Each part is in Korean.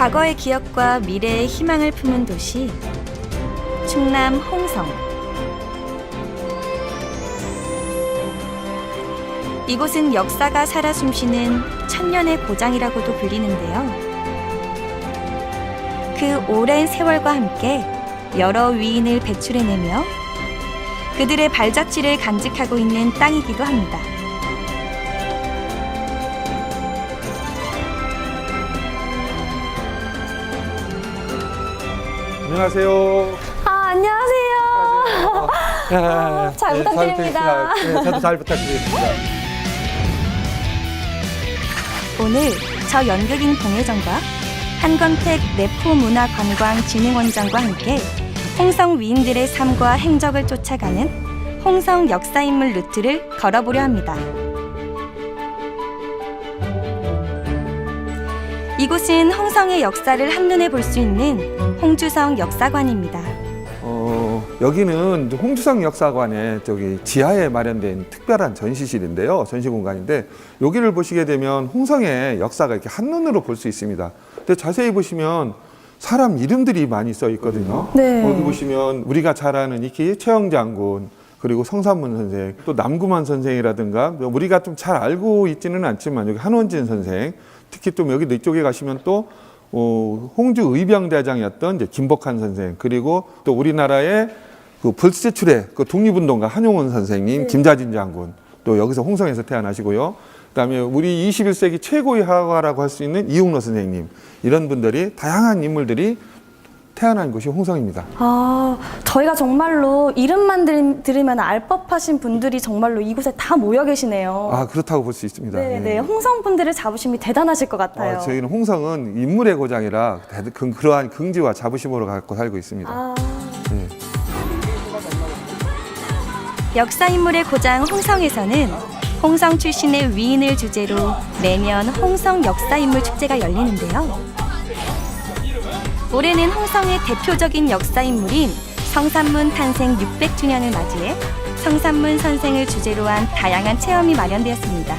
과거의 기억과 미래의 희망을 품은 도시 충남 홍성. 이곳은 역사가 살아 숨쉬는 천년의 고장이라고도 불리는데요. 그 오랜 세월과 함께 여러 위인을 배출해내며 그들의 발자취를 간직하고 있는 땅이기도 합니다. 안녕하세요. 안녕하세요. 잘 부탁드립니다. 저도 잘 부탁드리겠습니다. 오늘 저 연극인 봉혜정과 한건택 내포문화관광진흥원장과 함께 홍성 위인들의 삶과 행적을 쫓아가는 홍성 역사인물 루트를 걸어보려 합니다. 이곳은 홍성의 역사를 한눈에 볼 수 있는 홍주성 역사관입니다. 여기는 홍주성 역사관의 지하에 마련된 특별한 전시실인데요. 전시 공간인데 여기를 보시게 되면 홍성의 역사가 이렇게 한눈으로 볼 수 있습니다. 근데 자세히 보시면 사람 이름들이 많이 써 있거든요. 네. 여기 보시면 우리가 잘 아는 익히 최영 장군, 그리고 성삼문 선생, 또 남구만 선생이라든가 우리가 좀 잘 알고 있지는 않지만 여기 한원진 선생, 특히 또 여기 이쪽에 가시면 또 홍주 의병대장이었던 이제 김복한 선생, 그리고 또 우리나라의 그 불세출의 그 독립운동가 한용운 선생님, 김자진 장군, 또 여기서 홍성에서 태어나시고요. 그다음에 우리 21세기 최고의 화가라고 할 수 있는 이용로 선생님, 이런 분들이 다양한 인물들이 태어난 곳이 홍성입니다. 저희가 정말로 이름만 들으면 알 법하신 분들이 정말로 이곳에 다 모여 계시네요. 그렇다고 볼 수 있습니다. 네, 홍성 분들의 자부심이 대단하실 것 같아요. 저희는 홍성은 인물의 고장이라 그러한 긍지와 자부심으로 갖고 살고 있습니다. 네. 역사인물의 고장 홍성에서는 홍성 출신의 위인을 주제로 매년 홍성 역사인물 축제가 열리는데요. 올해는 홍성의 대표적인 역사인물인 성삼문 탄생 600주년을 맞이해 성삼문 선생을 주제로 한 다양한 체험이 마련되었습니다.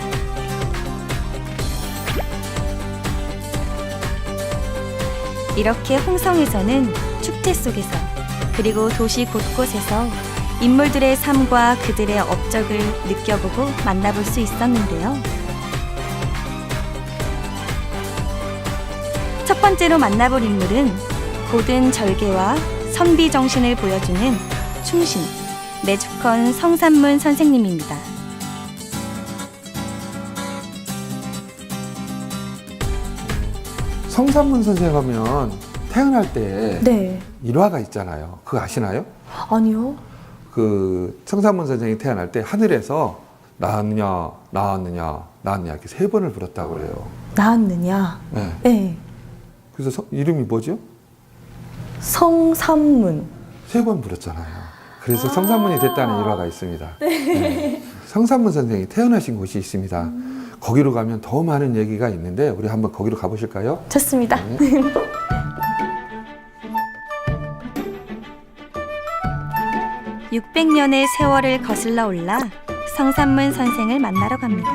이렇게 홍성에서는 축제 속에서 그리고 도시 곳곳에서 인물들의 삶과 그들의 업적을 느껴보고 만나볼 수 있었는데요. 첫 번째로 만나볼 인물은 고든 절개와 선비 정신을 보여주는 충신 내주컨 성삼문 선생님입니다. 성삼문 선생 하면 태어날 때 네. 일화가 있잖아요. 그거 아시나요? 아니요. 그 성삼문 선생이 태어날 때 하늘에서 나왔느냐 나왔느냐 나왔느냐 이렇게 3번을 불었다고 그래요. 나왔느냐? 네. 네. 그래서 이름이 뭐죠? 성삼문. 3번 불었잖아요. 그래서 성삼문이 됐다는 일화가 있습니다. 네. 성삼문 선생이 태어나신 곳이 있습니다. 거기로 가면 더 많은 얘기가 있는데 우리 한번 거기로 가보실까요? 좋습니다. 네. 600년의 세월을 거슬러 올라 성삼문 선생을 만나러 갑니다.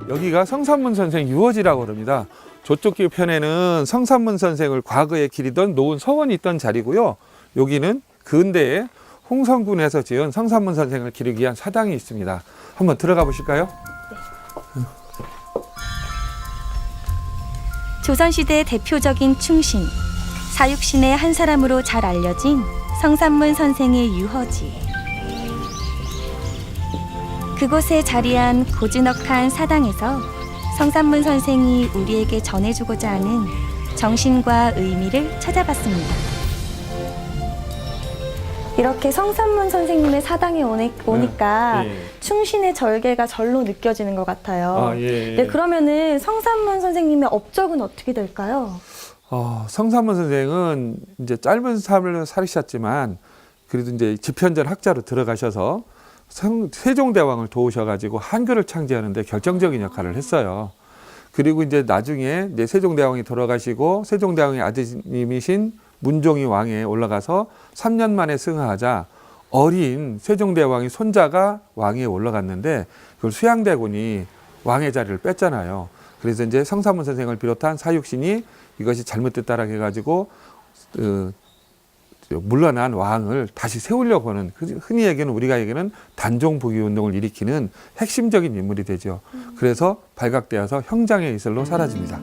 여기가 성삼문 선생 유허지라고 그럽니다. 저쪽 편에는 성삼문 선생을 과거에 기리던 노은 서원이 있던 자리고요. 여기는 근대에 홍성군에서 지은 성삼문 선생을 기리기 위한 사당이 있습니다. 한번 들어가 보실까요? 조선시대 대표적인 충신, 사육신의 한 사람으로 잘 알려진 성삼문 선생의 유허지. 그곳에 자리한 고즈넉한 사당에서 성삼문 선생이 우리에게 전해주고자 하는 정신과 의미를 찾아봤습니다. 이렇게 성삼문 선생님의 사당에 오니까 예. 충신의 절개가 절로 느껴지는 것 같아요. 예. 네, 그러면은 성삼문 선생님의 업적은 어떻게 될까요? 성삼문 선생은 이제 짧은 삶을 살으셨지만 그래도 이제 집현전 학자로 들어가셔서 세종대왕을 도우셔가지고 한글을 창제하는데 결정적인 역할을 했어요. 그리고 이제 나중에 이제 세종대왕이 돌아가시고 세종대왕의 아드님이신 문종이 왕에 올라가서 3년 만에 승하하자 어린 세종대왕의 손자가 왕위에 올라갔는데 그걸 수양대군이 왕의 자리를 뺐잖아요. 그래서 이제 성삼문 선생을 비롯한 사육신이 이것이 잘못됐다라고 해가지고 물러난 왕을 다시 세우려고 하는, 흔히 얘기하는 우리가 얘기하는 단종부귀 운동을 일으키는 핵심적인 인물이 되죠. 그래서 발각되어서 형장의 이슬로 사라집니다.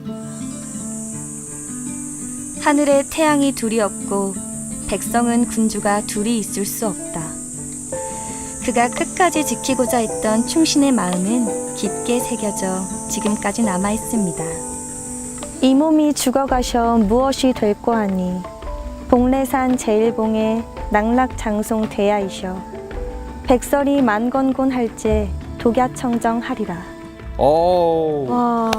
하늘에 태양이 둘이 없고 백성은 군주가 둘이 있을 수 없다. 그가 끝까지 지키고자 했던 충신의 마음은 깊게 새겨져 지금까지 남아 있습니다. 이 몸이 죽어가셔 무엇이 될꼬 하니 봉래산 제일봉에 낙락장송 돼야이셔 백설이 만건곤 할제 독야청정 하리라. 와.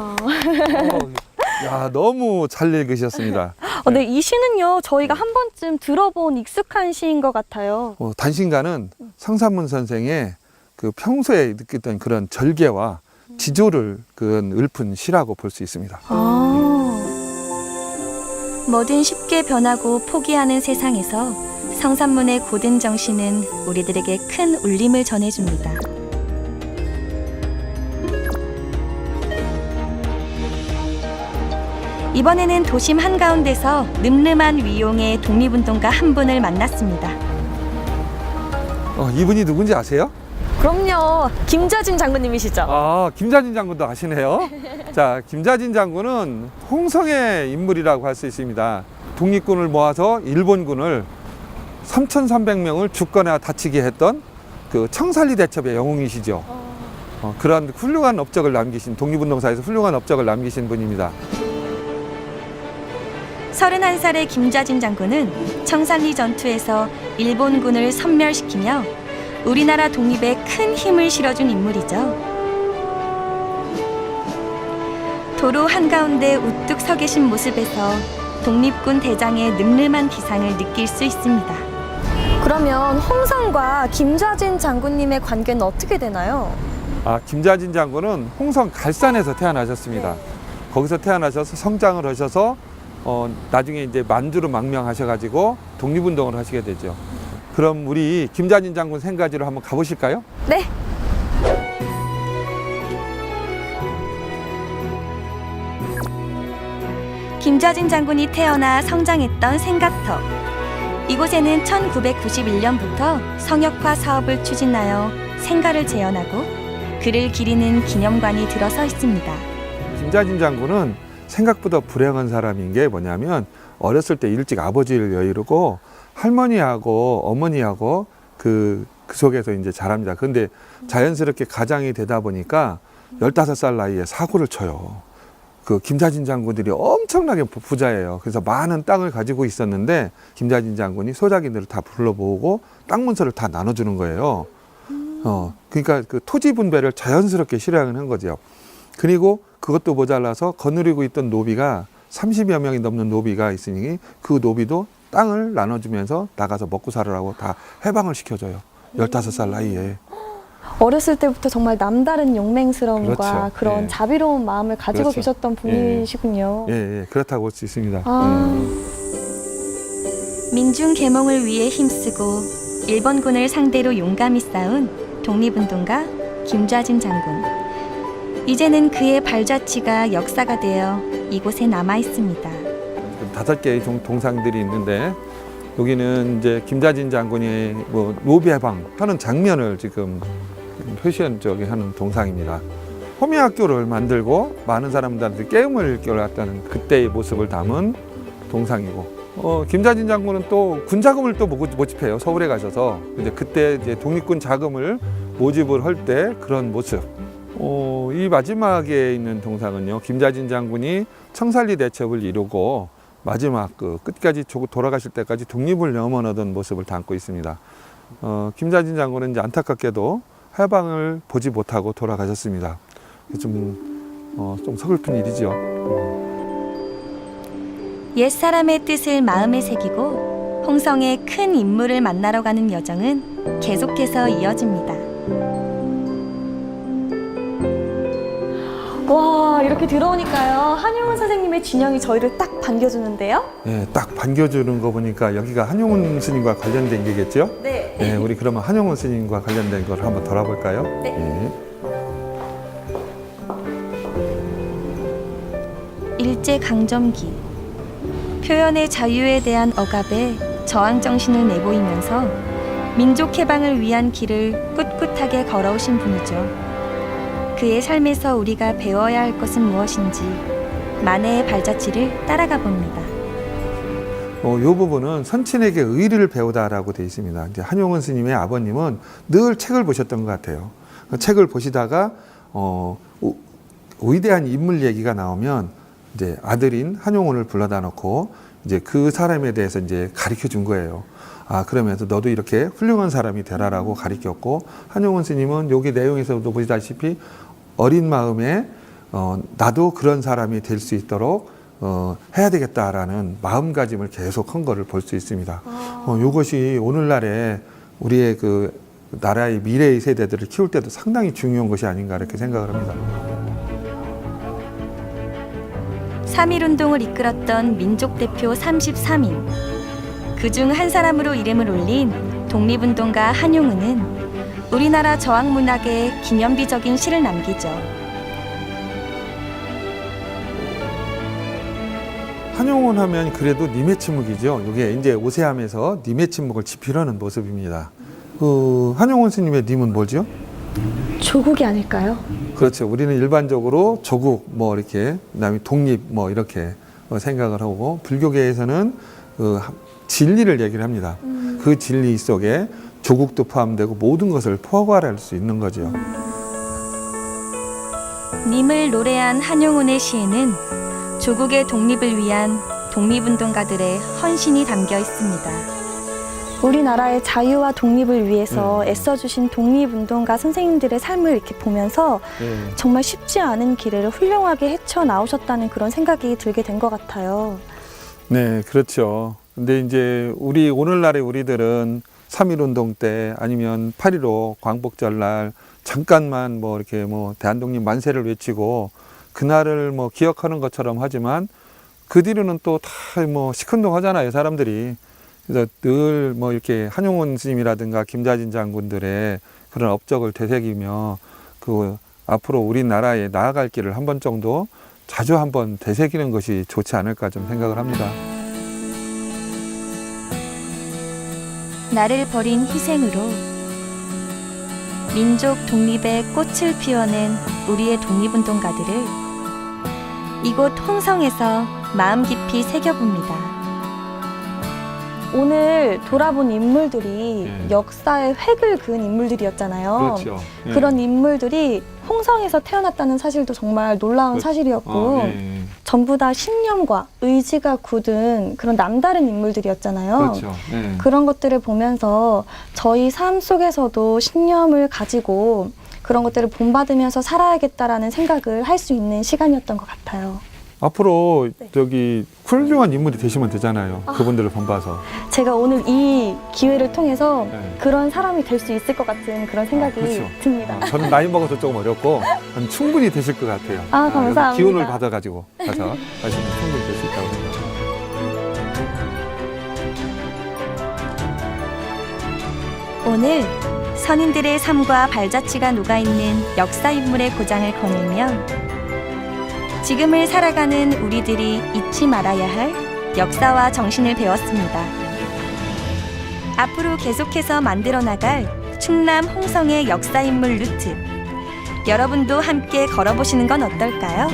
야, 너무 잘 읽으셨습니다. 네, 이 시는요 저희가 한 번쯤 들어본 익숙한 시인 것 같아요. 단신가는 성삼문 선생의 그 평소에 느꼈던 그런 절개와 지조를 읊은 시라고 볼 수 있습니다. 뭐든 쉽게 변하고 포기하는 세상에서 성삼문의 고든 정신은 우리들에게 큰 울림을 전해줍니다. 이번에는 도심 한가운데서 늠름한 위용의 독립운동가 한 분을 만났습니다. 이분이 누군지 아세요? 그럼요, 김자진 장군님이시죠? 김자진 장군도 아시네요. 자, 김자진 장군은 홍성의 인물이라고 할 수 있습니다. 독립군을 모아서 일본군을 3,300명을 죽거나 다치게 했던 그 청산리 대첩의 영웅이시죠. 그런 훌륭한 업적을 남기신, 독립운동사에서 훌륭한 업적을 남기신 분입니다. 31살의 김자진 장군은 청산리 전투에서 일본군을 섬멸시키며 우리나라 독립에 큰 힘을 실어준 인물이죠. 도로 한가운데 우뚝 서 계신 모습에서 독립군 대장의 늠름한 기상을 느낄 수 있습니다. 그러면 홍성과 김자진 장군님의 관계는 어떻게 되나요? 김자진 장군은 홍성 갈산에서 태어나셨습니다. 거기서 태어나셔서 성장을 하셔서 나중에 이제 만주로 망명하셔가지고 독립운동을 하시게 되죠. 그럼 우리 김자진 장군 생가지로 한번 가보실까요? 네. 김자진 장군이 태어나 성장했던 생가터. 이곳에는 1991년부터 성역화 사업을 추진하여 생가를 재현하고 그를 기리는 기념관이 들어서 있습니다. 김자진 장군은 생각보다 불행한 사람인 게 뭐냐면 어렸을 때 일찍 아버지를 여의르고 할머니하고 어머니하고 그 속에서 이제 자랍니다. 그런데 자연스럽게 가장이 되다 보니까 15살 나이에 사고를 쳐요. 그 김자진 장군들이 엄청나게 부자예요. 그래서 많은 땅을 가지고 있었는데 김자진 장군이 소작인들을 다 불러보고 땅 문서를 다 나눠주는 거예요. 그러니까 그 토지 분배를 자연스럽게 실행한 거죠. 그리고 그것도 모자라서 거느리고 있던 노비가 30여 명이 넘는 노비가 있으니 그 노비도 땅을 나눠주면서 나가서 먹고 살으라고 다 해방을 시켜줘요. 15살 나이에. 어렸을 때부터 정말 남다른 용맹스러움과 그렇죠. 그런 예. 자비로운 마음을 가지고 그렇죠. 계셨던 분이시군요. 예, 그렇다고 볼 수 있습니다. 민중 계몽을 위해 힘쓰고 일본군을 상대로 용감히 싸운 독립운동가 김자진 장군. 이제는 그의 발자취가 역사가 되어 이곳에 남아 있습니다. 5개의 동상들이 있는데 여기는 이제 김자진 장군이 노비 해방하는 장면을 지금 표시한 하는 동상입니다. 호미학교를 만들고 많은 사람들한테 깨움을 끼워놨다는 그때의 모습을 담은 동상이고, 김자진 장군은 또 군자금을 또 모집해요. 서울에 가셔서. 이제 그때 이제 독립군 자금을 모집을 할 때 그런 모습. 이 마지막에 있는 동상은요, 김자진 장군이 청산리 대첩을 이루고 마지막 끝까지 돌아가실 때까지 독립을 염원하던 모습을 담고 있습니다. 김자진 장군은 이제 안타깝게도 해방을 보지 못하고 돌아가셨습니다. 좀 서글픈 일이죠. 옛사람의 뜻을 마음에 새기고 홍성의 큰 인물을 만나러 가는 여정은 계속해서 이어집니다. 와, 이렇게 들어오니까요, 한용운 선생님의 진영이 저희를 딱 반겨주는데요. 네, 딱 반겨주는 거 보니까 여기가 한용운 스님과 관련된 게겠죠? 네. 네, 우리 그러면 한용운 스님과 관련된 걸 한번 돌아볼까요? 네. 일제강점기. 표현의 자유에 대한 억압에 저항정신을 내보이면서 민족 해방을 위한 길을 꿋꿋하게 걸어오신 분이죠. 그의 삶에서 우리가 배워야 할 것은 무엇인지 만해의 발자취를 따라가 봅니다. 이 부분은 선친에게 의리를 배우다라고 되어 있습니다. 이제 한용운 스님의 아버님은 늘 책을 보셨던 것 같아요. 그 책을 보시다가 위대한 인물 얘기가 나오면 이제 아들인 한용운을 불러다 놓고 이제 그 사람에 대해서 이제 가르쳐 준 거예요. 그러면서 너도 이렇게 훌륭한 사람이 되라라고 가르쳤고, 한용운 스님은 여기 내용에서도 보시다시피 어린 마음에 나도 그런 사람이 될 수 있도록 해야 되겠다라는 마음가짐을 계속 한 거를 볼 수 있습니다. 이것이 오늘날에 우리의 그 나라의 미래의 세대들을 키울 때도 상당히 중요한 것이 아닌가 이렇게 생각을 합니다. 3.1운동을 이끌었던 민족대표 33인. 그중 한 사람으로 이름을 올린 독립운동가 한용운은 우리나라 저항문학에 기념비적인 시를 남기죠. 한용운 하면 그래도 님의 침묵이죠. 이게 이제 오세함에서 님의 침묵을 지피려는 모습입니다. 한용운 스님의 님은 뭐죠? 조국이 아닐까요? 그렇죠. 우리는 일반적으로 조국, 뭐 이렇게, 그다음에 독립, 뭐 이렇게 생각을 하고, 불교계에서는 진리를 얘기를 합니다. 그 진리 속에 조국도 포함되고 모든 것을 포괄할 수 있는 거죠. 님을 노래한 한용운의 시에는 조국의 독립을 위한 독립운동가들의 헌신이 담겨 있습니다. 우리나라의 자유와 독립을 위해서 애써주신 독립운동가 선생님들의 삶을 이렇게 보면서 정말 쉽지 않은 길을 훌륭하게 헤쳐나오셨다는 그런 생각이 들게 된 것 같아요. 네, 그렇죠. 근데 이제 오늘날의 우리들은 3.1운동 때 아니면 8.15 광복절날 잠깐만 뭐 이렇게 뭐 대한독립 만세를 외치고 그날을 뭐 기억하는 것처럼 하지만 그 뒤로는 또 다 뭐 시큰둥하잖아요, 사람들이. 그래서 늘 뭐 이렇게 한용운 스님이라든가 김자진 장군들의 그런 업적을 되새기며 그 앞으로 우리나라에 나아갈 길을 한 번 정도 자주 한번 되새기는 것이 좋지 않을까 좀 생각을 합니다. 나를 버린 희생으로 민족 독립의 꽃을 피워낸 우리의 독립운동가들을 이곳 홍성에서 마음 깊이 새겨봅니다. 오늘 돌아본 인물들이 역사의 획을 그은 인물들이었잖아요. 그렇죠. 그런 인물들이 홍성에서 태어났다는 사실도 정말 놀라운 사실이었고 전부 다 신념과 의지가 굳은 그런 남다른 인물들이었잖아요. 그렇죠. 그런 것들을 보면서 저희 삶 속에서도 신념을 가지고 그런 것들을 본받으면서 살아야겠다라는 생각을 할 수 있는 시간이었던 것 같아요. 앞으로 저기 훌륭한 인물이 되시면 되잖아요. 그분들을 본봐서. 제가 오늘 이 기회를 통해서 그런 사람이 될 수 있을 것 같은 그런 생각이 그렇죠. 듭니다. 저는 나이 먹어서 조금 어렵고 충분히 되실 것 같아요. 감사합니다. 기운을 받아가지고 가서 하시면 충분히 될 수 있다고 생각합니다. 오늘 선인들의 삶과 발자취가 녹아있는 역사 인물의 고장을 거닐며 지금을 살아가는 우리들이 잊지 말아야 할 역사와 정신을 배웠습니다. 앞으로 계속해서 만들어 나갈 충남 홍성의 역사 인물 루트, 여러분도 함께 걸어보시는 건 어떨까요?